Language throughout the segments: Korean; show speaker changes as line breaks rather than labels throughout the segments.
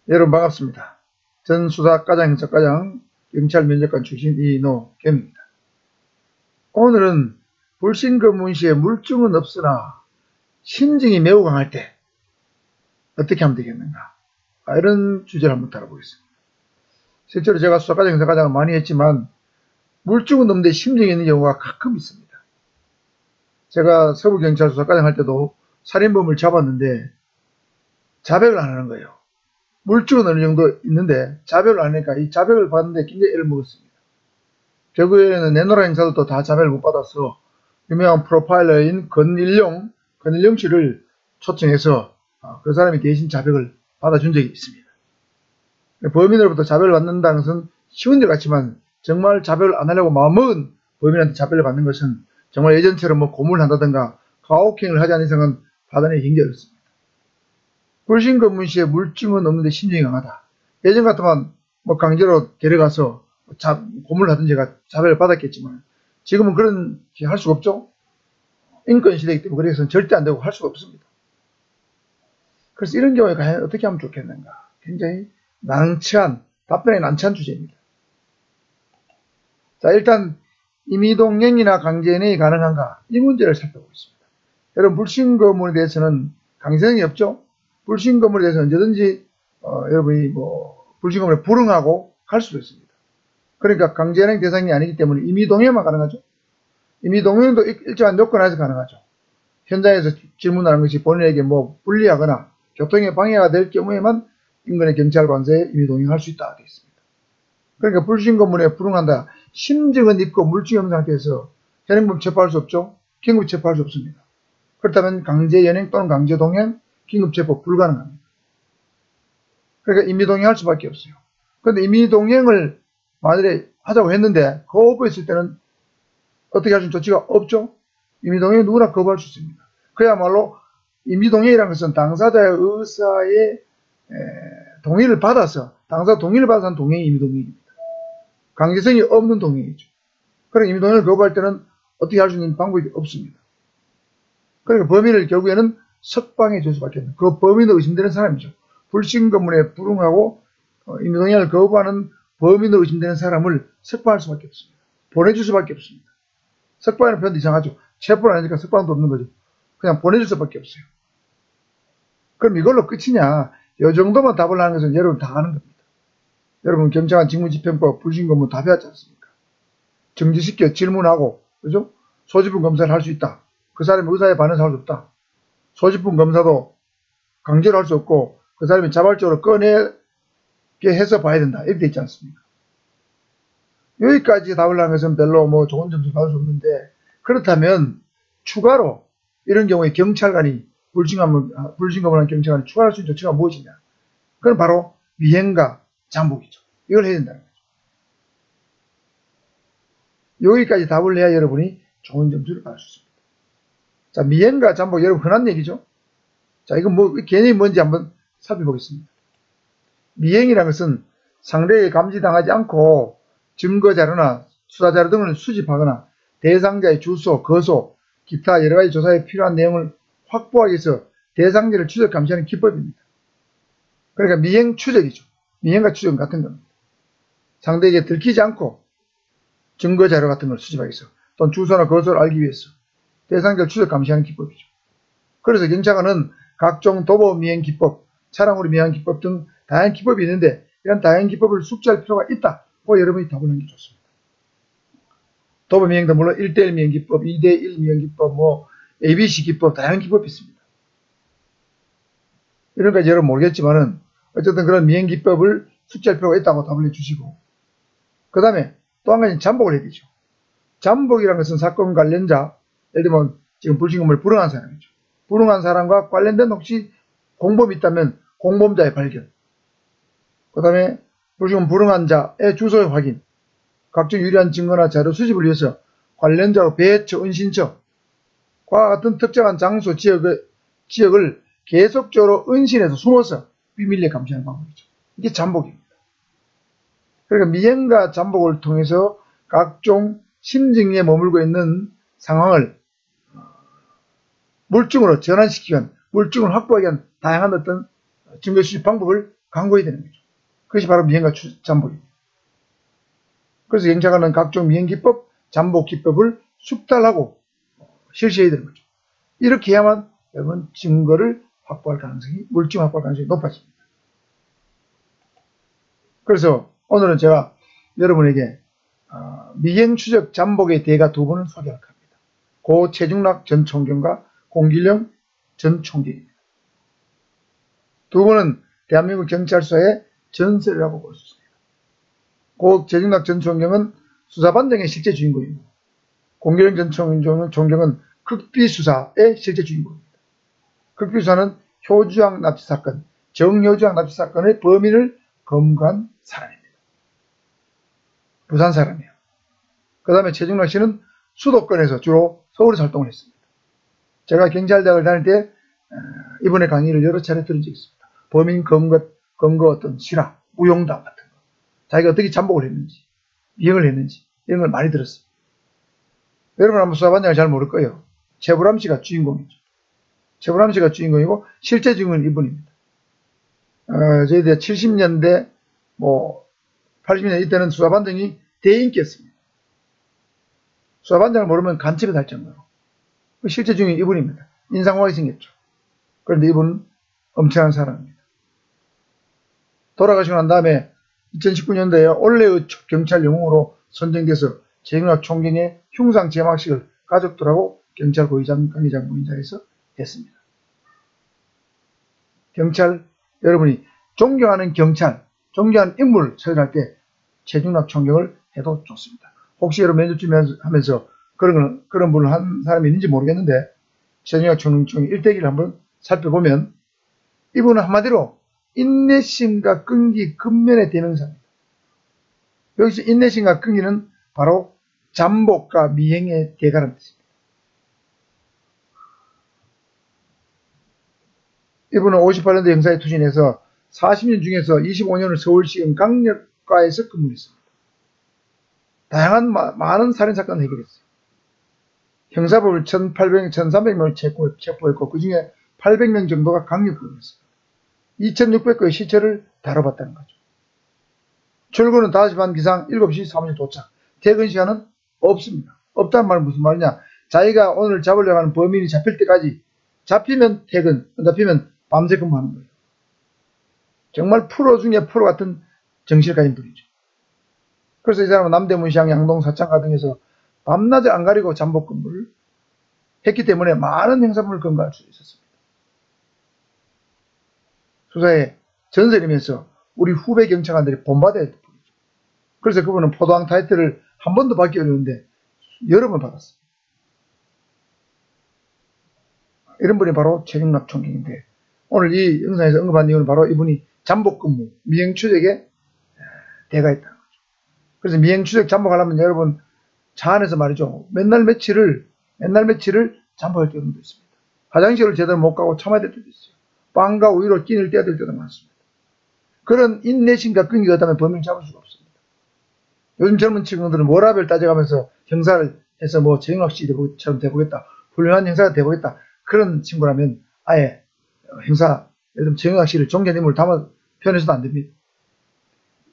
여러분 반갑습니다. 전 수사과장 형사과장 경찰면접관 출신 이노겸입니다. 오늘은 불신검문 시에 물증은 없으나 심증이 매우 강할 때 어떻게 하면 되겠는가, 이런 주제를 한번 다뤄보겠습니다. 실제로 제가 수사과장 형사과장을 많이 했지만 물증은 없는데 심증이 있는 경우가 가끔 있습니다. 제가 서부경찰 수사과장 할 때도 살인범을 잡았는데 자백을 안 하는 거예요. 물증은 어느 정도 있는데 자백을 안 하니까 이 자백을 받는데 굉장히 애를 먹었습니다. 결국에는 내노라 행사들도 다 자백을 못 받아서 유명한 프로파일러인 권일용 씨를 초청해서 그 사람이 대신 자백을 받아준 적이 있습니다. 범인으로부터 자백을 받는다는 것은 쉬운 일 같지만 정말 자백을 안 하려고 마음먹은 범인한테 자백을 받는 것은 정말 예전처럼 뭐 고문을 한다든가 가혹행위를 하지 않은 이상은 받아내기 굉장히 어렵습니다. 불신검문 시에 물증은 없는데 심증이 강하다. 예전 같으면 뭐 강제로 데려가서 고문을 하든 제가 자백을 받았겠지만 지금은 그런 게 할 수가 없죠. 인권 시대이기 때문에 그래서 절대 안 되고 할 수가 없습니다. 그래서 이런 경우에 과연 어떻게 하면 좋겠는가, 굉장히 답변에 난처한 주제입니다. 자, 일단 임의동행이나 강제연행이 가능한가, 이 문제를 살펴보겠습니다. 여러분, 불신검문에 대해서는 강제성이 없죠. 불신검문에 대해서 언제든지 여러분이 불신검문에 불응하고 갈 수도 있습니다. 그러니까 강제연행 대상이 아니기 때문에 임의동행만 가능하죠. 임의동행도 일정한 요건 하에서 가능하죠. 현장에서 질문하는 것이 본인에게 불리하거나 교통에 방해가 될 경우에만 인근의 경찰관서에 임의동행할 수 있다 되어 있습니다. 그러니까 불신검문에 불응한다. 심증은 있고 물증이 없는 상태에서 현행범 체포할 수 없죠. 긴급 체포할 수 없습니다. 그렇다면 강제연행 또는 강제동행, 긴급체포 불가능합니다. 그러니까 임의동행할 수밖에 없어요. 그런데 임의동행을 만일에 하자고 했는데 거부했을 때는 어떻게 할 수 있는 조치가 없죠. 임의동행은 누구나 거부할 수 있습니다. 그야말로 임의동행이라는 것은 당사자의 의사의 동의를 받아서, 당사자 동의를 받아서 한 동행이 임의동행입니다. 강제성이 없는 동행이죠. 그러니까 임의동행을 거부할 때는 어떻게 할 수 있는 방법이 없습니다. 그러니까 범인을 결국에는 석방해 줄 수밖에 없는, 그 범인으로 의심되는 사람이죠. 불신검문에 불응하고 임의동행을 거부하는 범인으로 의심되는 사람을 석방할 수밖에 없습니다. 보내줄 수밖에 없습니다. 석방하는 표현도 이상하죠. 체포를 하니까 석방도 없는 거죠. 그냥 보내줄 수밖에 없어요. 그럼 이걸로 끝이냐? 이 정도만 답을 하는 것은 여러분 다 아는 겁니다. 여러분 경찰관 직무집행법 불신검문 다 배웠지 않습니까? 정지시켜 질문하고, 그죠? 소지품 검사를 할 수 있다. 그 사람의 의사에 반해서 할 수 없다. 소지품 검사도 강제로 할 수 없고 그 사람이 자발적으로 꺼내게 해서 봐야 된다. 이렇게 돼 있지 않습니까? 여기까지 답을 하는 것은 별로 좋은 점수 받을 수 없는데, 그렇다면 추가로 이런 경우에 경찰관이 불신검을 한 경찰관이 추가할 수 있는 조치가 무엇이냐? 그건 바로 미행과 잠복이죠. 이걸 해야 된다는 거죠. 여기까지 답을 해야 여러분이 좋은 점수를 받을 수 있습니다. 자, 미행과 잠복, 여러분 흔한 얘기죠. 자, 이건 개념이 뭔지 한번 살펴보겠습니다. 미행이라는 것은 상대에게 감지당하지 않고 증거자료나 수사자료 등을 수집하거나 대상자의 주소, 거소, 기타 여러가지 조사에 필요한 내용을 확보하기 위해서 대상자를 추적 감시하는 기법입니다. 그러니까 미행 추적이죠. 미행과 추적은 같은 겁니다. 상대에게 들키지 않고 증거자료 같은 걸 수집하기 위해서, 또는 주소나 거소를 알기 위해서 대상자를 추적 감시하는 기법이죠. 그래서 경찰관은 각종 도보 미행 기법, 차량으로 미행한 기법 등 다양한 기법이 있는데 이런 다양한 기법을 숙지할 필요가 있다. 여러분이 답을 하는 게 좋습니다. 도보 미행도 물론 1대1 미행 기법, 2대1 미행 기법, ABC 기법, 다양한 기법이 있습니다. 이런 까지 여러분 모르겠지만은 어쨌든 그런 미행 기법을 숙지할 필요가 있다고 답을 해주시고, 그 다음에 또 한 가지 잠복을 해야 되죠. 잠복이라는 것은 사건 관련자, 예를 들면 지금 불신검문을 불응한 사람이죠. 불응한 사람과 관련된 혹시 공범이 있다면 공범자의 발견, 그 다음에 불신검문 불응한 자의 주소의 확인, 각종 유리한 증거나 자료 수집을 위해서 관련자의 배처, 은신처과 같은 특정한 장소, 지역을 계속적으로 은신해서 숨어서 비밀리에 감시하는 방법이죠. 이게 잠복입니다. 그러니까 미행과 잠복을 통해서 각종 심증에 머물고 있는 상황을 물증으로 전환시키기 위한, 물증을 확보하기 위한 다양한 어떤 증거 수집 방법을 강구해야 되는 거죠. 그것이 바로 미행과 잠복입니다. 그래서 경찰관은 각종 미행기법, 잠복기법을 숙달하고 실시해야 되는 거죠. 이렇게 해야만 여러분 증거를 확보할 가능성이, 물증 확보할 가능성이 높아집니다. 그래서 오늘은 제가 여러분에게 미행 추적 잠복의 대가 두 분을 소개할 겁니다. 고 최중락 전 총경과 공길영 전 총경입니다. 두 분은 대한민국 경찰서의 전설이라고 볼 수 있습니다. 고 최중락 전 총경은 수사반장의 실제 주인공이고, 공길영 전 총경은 극비수사의 실제 주인공입니다. 극비수사는 효주왕 납치 사건, 정효주왕 납치 사건의 범인을 검거한 사람입니다. 부산 사람이에요. 그 다음에 최중락 씨는 수도권에서 주로 서울에서 활동을 했습니다. 제가 경찰대학을 다닐 때 이분의 강의를 여러 차례 들은 적이 있습니다. 범인 검거 어떤 실화, 무용담 같은 거, 자기가 어떻게 잠복을 했는지, 미행을 했는지 이런 걸 많이 들었습니다. 여러분 아마 수사반장을 잘 모를 거예요. 최불암 씨가 주인공이죠. 최불암 씨가 주인공이고 실제 주인공은 이분입니다. 저희들 70년대 80년대 이때는 수사반장이 대인기였습니다. 수사반장을 모르면 간첩이 될 정도로. 실제 주인공이 이분입니다. 인상화하게 생겼죠. 그런데 이분은 엄청난 사람입니다. 돌아가시고 난 다음에 2019년도에 올해의 경찰 영웅으로 선정돼서 최중락 총경의 흉상 제막식을 가족들하고 경찰 고위장, 관계장 모임장에서 했습니다. 경찰, 여러분이 존경하는 경찰, 존경하는 인물을 처리할 때 최중락 총경을 해도 좋습니다. 혹시 여러분 면접쯤 하면서 그런 분을 한 사람이 있는지 모르겠는데, 최중락 총경 일대기를 한번 살펴보면 이분은 한마디로 인내심과 끈기 근면의 대명사입니다. 여기서 인내심과 끈기는 바로 잠복과 미행의 대가라는 뜻입니다. 이분은 58년도 형사에 투신해서 40년 중에서 25년을 서울시경 강력과에서 근무했습니다. 다양한 많은 살인사건을 해결했어요. 형사법을 1300명을 체포했고 그 중에 800명 정도가 강력근무했습니다. 2600건의 시체를 다뤄봤다는 거죠. 출근은 5시 반 기상 7시 사무실 도착. 퇴근 시간은 없습니다. 없다는 말은 무슨 말이냐. 자기가 오늘 잡으려고 하는 범인이 잡힐 때까지, 잡히면 퇴근, 안 잡히면 밤새 근무하는 거예요. 정말 프로 중에 프로 같은 정신을 가진 분이죠. 그래서 이 사람은 남대문시장, 양동, 사창가 등에서 밤낮을 안 가리고 잠복 근무를 했기 때문에 많은 형사물을 검거할 수 있었습니다. 수사의 전설이면서 우리 후배 경찰관들이 본받아야 될 분이죠. 그래서 그분은 포도왕 타이틀을 한 번도 받기 어려운데 여러 번 받았습니다. 이런 분이 바로 최중락 총경인데, 오늘 이 영상에서 언급한 이유는 바로 이분이 잠복근무, 미행추적에 대가 있다는 거죠. 그래서 미행추적 잠복하려면 여러분 차 안에서 말이죠. 맨날 며칠을 잠복할 때도 있습니다. 화장실을 제대로 못 가고 참아야 될 때도 있어요. 빵과 우유로 끼니를 떼야 될 때도 많습니다. 그런 인내심과 끈기가 없다면 범인을 잡을 수가 없습니다. 요즘 젊은 친구들은 워라밸 따져가면서 형사를 해서 최중락 씨처럼 돼보겠다, 훌륭한 형사가 돼보겠다, 그런 친구라면 아예 형사, 예를 들면 최중락 씨를 존경하는 인물을 담아 표현해서도 안 됩니다.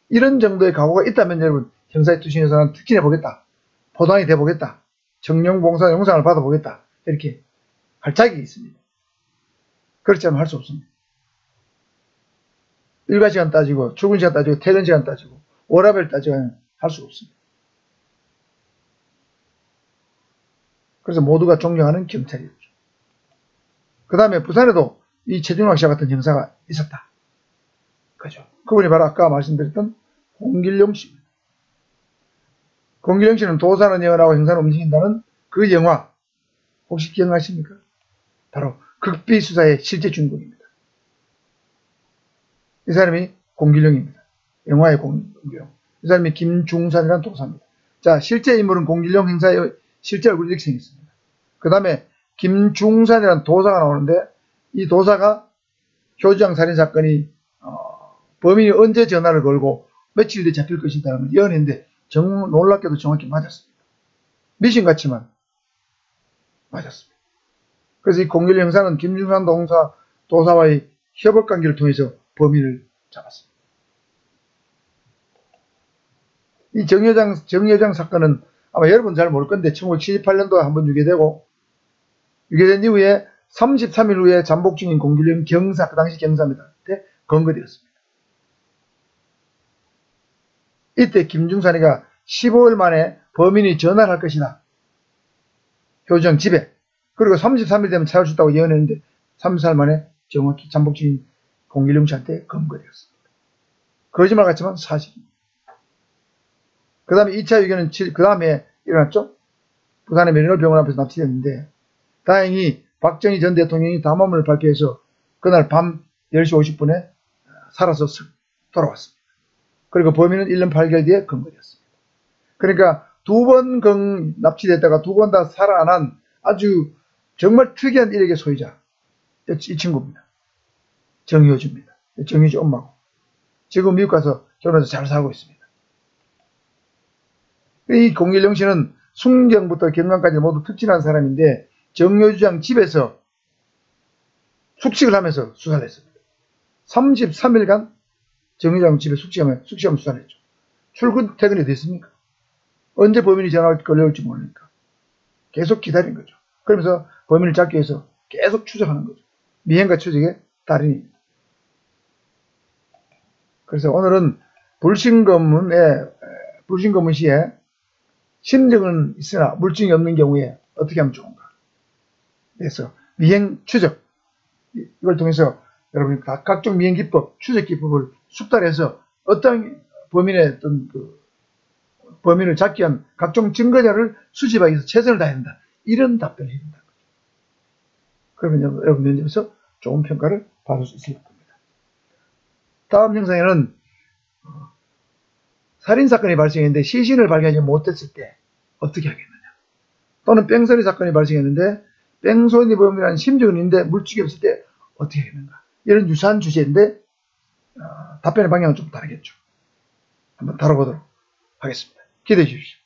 이런 정도의 각오가 있다면 여러분 형사에 투신해서 난 특진해보겠다, 포도왕이 돼보겠다, 정령봉사 용상을 받아보겠다, 이렇게 할 자격이 있습니다. 그렇지 않으면 할 수 없습니다. 일과 시간 따지고 출근 시간 따지고 퇴근 시간 따지고 워라밸 따지고 할 수 없습니다. 그래서 모두가 존경하는 경찰이었죠. 그 다음에 부산에도 이 최중락 씨와 같은 형사가 있었다. 그죠? 그분이 바로 아까 말씀드렸던 공길영 씨입니다. 공길영 씨는 도사는 예언하고 형사는 움직인다는 그 영화 혹시 기억나십니까? 바로 극비수사의 실제 주인공입니다. 이 사람이 공길영입니다. 영화의 공길영. 이 사람이 김중산이라는 도사입니다. 자, 실제 인물은 공길영 형사의 실제 얼굴이 이렇게 생겼습니다. 그 다음에 김중산이라는 도사가 나오는데, 이 도사가 효주왕 살인사건이 범인이 언제 전화를 걸고 며칠 뒤에 잡힐 것이다라는 걸 예언했는데 정말 놀랍게도 정확히 맞았습니다. 미신 같지만 맞았습니다. 그래서 이 공길영 형사는 김중산 도사와의 협업 관계를 통해서 범인을 잡았습니다. 이 정여장 사건은 아마 여러분 잘 모를 건데 1978년도에 한번 유죄되고, 유죄된 이후에 33일 후에 잠복 중인 공길령 경사, 그 당시 경사입니다. 그때 검거되었습니다. 이때 김중산이가 15일 만에 범인이 전화를 할 것이다. 효정 집에. 그리고 33일 되면 찾을 수 있다고 예언했는데 34일 만에 정확히 잠복 중인 공길령 씨한테 검거되었습니다. 거짓말 같지만 사실입니다. 그 다음에 2차 유죄는 그 다음에 일어났죠. 부산의 메리노병원 앞에서 납치됐는데 다행히 박정희 전 대통령이 담화문을 발표해서 그날 밤 10시 50분에 살아서 돌아왔습니다. 그리고 범인은 1년 8개월 뒤에 검거되었습니다. 그러니까 두 번 납치됐다가 두 번 다 살아난 아주 정말 특이한 일액의 소유자, 이 친구입니다. 정효주입니다. 정효주 엄마고 지금 미국 가서 결혼해서 잘 살고 있습니다. 이 공길령 씨는 순경부터 경강까지 모두 특진한 사람인데 정효주장 집에서 숙식을 하면서 수사를 했습니다. 33일간 정효주장 집에 숙식하면 수사를 했죠. 출근 퇴근이 됐습니까? 언제 범인이 전화가 걸려올지 모르니까 계속 기다린 거죠. 그러면서 범인을 잡기 위해서 계속 추적하는 거죠. 미행과 추적의 달인입니다. 그래서 오늘은 불신검문 시에 심증은 있으나 물증이 없는 경우에 어떻게 하면 좋은가. 그래서 미행 추적, 이걸 통해서 여러분이 각종 미행 기법, 추적 기법을 숙달해서 어떤 범인의 범인을 잡기 위한 각종 증거자를 수집하기 위해서 최선을 다해야 된다. 이런 답변을 해야 된다. 그러면 여러분 면접에서 좋은 평가를 받을 수 있을 겁니다. 다음 영상에는 살인사건이 발생했는데 시신을 발견하지 못했을 때 어떻게 하겠느냐. 또는 뺑소니 사건이 발생했는데 뺑소니 범이라는 심증은 있는데 물증이 없을 때 어떻게 하겠는가. 이런 유사한 주제인데 답변의 방향은 좀 다르겠죠. 한번 다뤄보도록 하겠습니다. 기대해 주십시오.